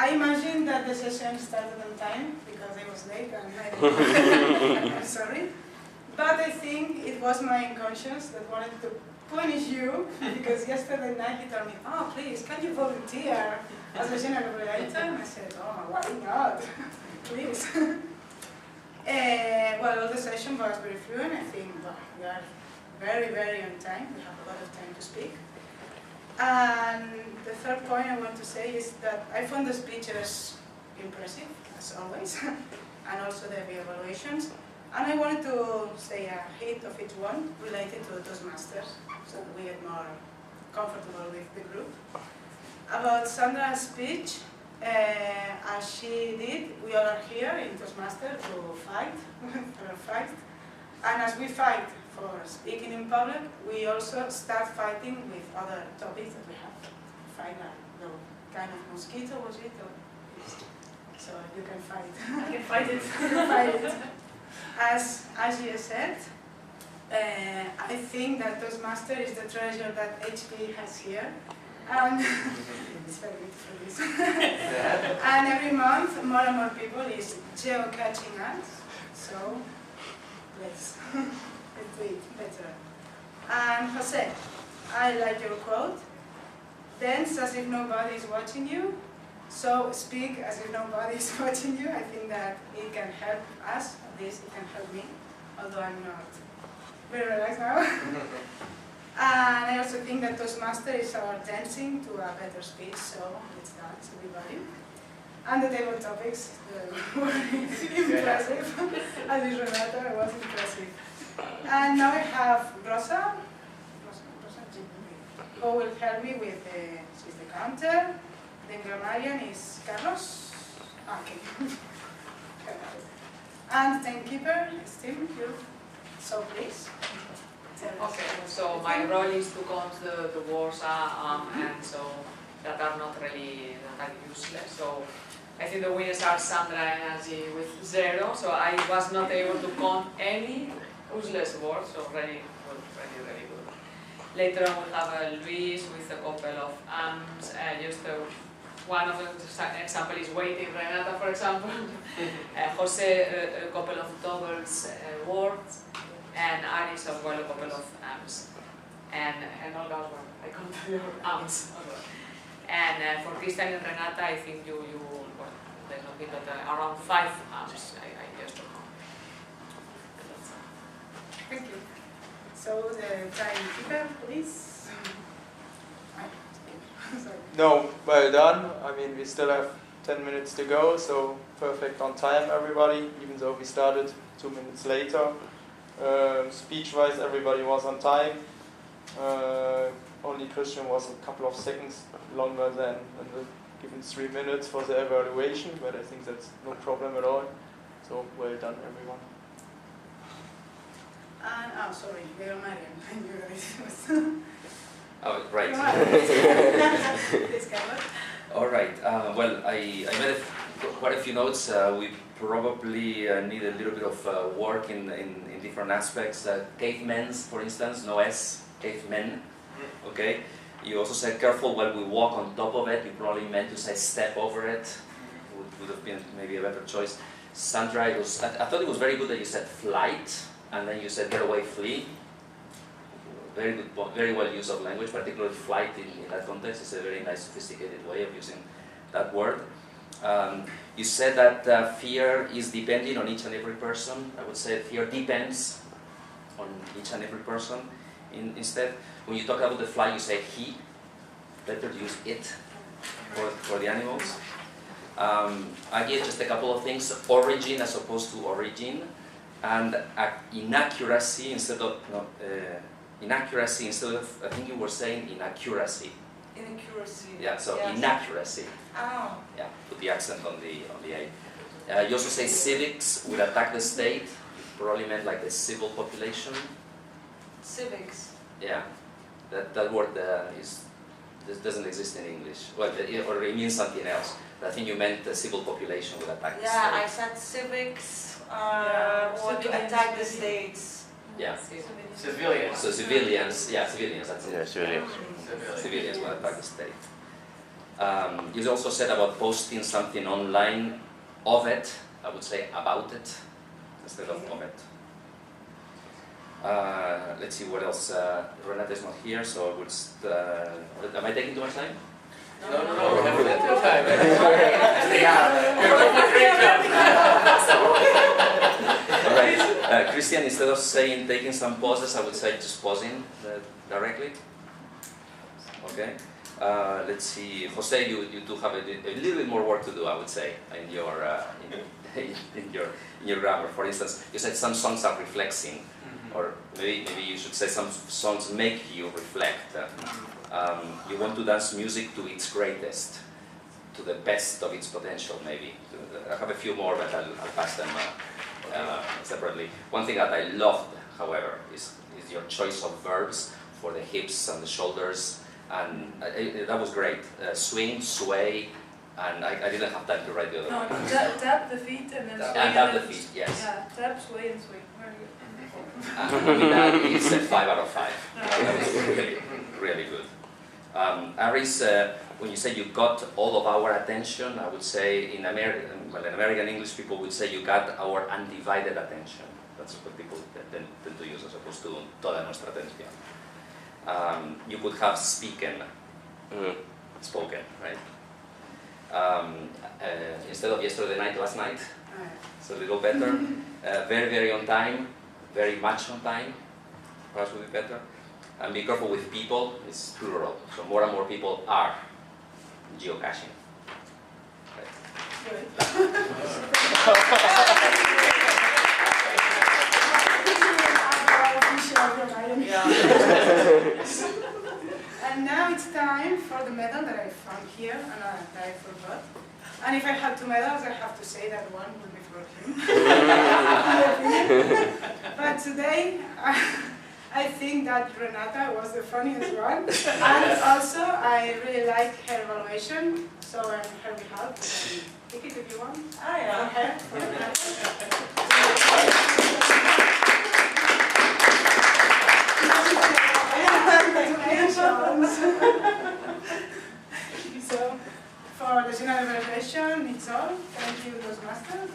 I imagine that the session started on time because I was late and I didn't I'm sorry. But I think it was my conscience that wanted to punish you because yesterday night he told me, oh please, can you volunteer as a general operator? And I said, oh, why not? Please. Well, all the session was very fluent. I think we are very, very on time. We have a lot of time to speak. And the third point I want to say is that I found the speeches impressive, as always, and also the evaluations. And I wanted to say a hit of each one related to the Toastmasters, so that we get more comfortable with the group. About Sandra's speech, as she did, we all are here in Toastmasters to fight, for a fight. And as we fight for speaking in public, we also start fighting with other topics that we have. Fight the kind of mosquito, was it? So you can fight. I can fight it. Fight it. As you said, I think that Toastmaster is the treasure that HP has here. And it's very good for this. And every month, more and more people is geocaching us. So let's do it better. And Jose, I like your quote. Dance as if nobody is watching you. So speak as if nobody is watching you. I think that it can help us. At least it can help me, although I'm not very relaxed now. And I also think that Toastmaster is our dancing to a better speech, so let's dance, everybody. And the table topics were impressive. As is Renata, it was impressive. And now I have Rosa who will help me with she's the counter. Then grammarian is Carlos. Okay. And timekeeper is Tim. So please. Okay, so my role is to count the words and so that are not really useless. So I think the winners are Sandra and Angie with 0. So I was not able to count any useless words. So really good, really good. Later on we'll have Luis with a couple of one of the example is waiting, Renata for example. Jose a couple of doubles words. And Aris as well, a couple of amps. And Olga as well, I can't tell you amps as well. And for Christian and Renata, I think you well, there's nothing but around 5 amps, I guess. Thank you. So the timekeeper, please. No, well done. I mean, we still have 10 minutes to go, so perfect on time, everybody, even though we started 2 minutes later. Speech-wise, everybody was on time. Only Christian was a couple of seconds longer than the given 3 minutes for the evaluation, but I think that's no problem at all. So well done, everyone. And sorry, you're Marian. Oh, right. Please, Carlos. All right. Well, I made quite a few notes. We probably need a little bit of work in different aspects. Cavemen's, for instance, no S, cavemen. Okay. You also said careful while we walk on top of it. You probably meant to say step over it. Would have been maybe a better choice. Sandra, I thought it was very good that you said flight, and then you said get away, flee. Very good, very well use of language, particularly flight in that context. It's a very nice, sophisticated way of using that word. You said that fear is depending on each and every person. I would say fear depends on each and every person. Instead, when you talk about the fly, you say he. Better use it for the animals. I gave just a couple of things: origin as opposed to origin, and inaccuracy instead of inaccuracy instead of, I think you were saying inaccuracy. Inaccuracy. Yeah, so yes. Inaccuracy. Oh. Yeah, put the accent on the A. You also say civics would attack the state. You probably meant like the civil population. Civics. Yeah, that word doesn't exist in English. Well, or it means something else. But I think you meant the civil population would attack the state. Yeah, I said civics would attack the states. Yeah. Civilians. So civilians, yeah, civilians. That's it. Yeah, civilians. Civilians will attack the state. You also said about posting something online of it. I would say about it instead of it. Let's see what else. Renata is not here, so I would. Am I taking too much time? No, we have plenty of time. All right, Christian, instead of saying taking some pauses, I would say just pausing directly. Okay. Let's see, Jose, you do have a little bit more work to do, I would say, in your in your grammar. For instance, you said some songs are reflexing, or maybe you should say some songs make you reflect. You want to dance music to its greatest, to the best of its potential, maybe. I have a few more, but I'll pass them separately. One thing that I loved, however, is your choice of verbs for the hips and the shoulders, and that was great. Swing, sway, and I didn't have time to write the other one. No, tap the feet and then swing. And tap the feet, yes. Yeah, tap, sway and swing. Very good. I mean, that is a 5 out of 5. That was really, really good. Aris, when you say you got all of our attention, I would say in American English people would say you got our undivided attention. That's what people tend to use as opposed to toda nuestra atención. You could have spoken, right? Instead of yesterday night, last night. It's a little better. Very, very on time. Very much on time. Perhaps would be better. And be careful with people. It's plural. So more and more people are geocaching. Right. And now it's time for the medal that I found here and that I forgot. And if I had 2 medals, I have to say that one would be for him. But today, I think that Renata was the funniest one. And also, I really like her evaluation. So on her behalf, you can pick it if you want. Ah, yeah. Okay. For Renata. So, for the general evaluation, it's all. Thank you, Toastmasters.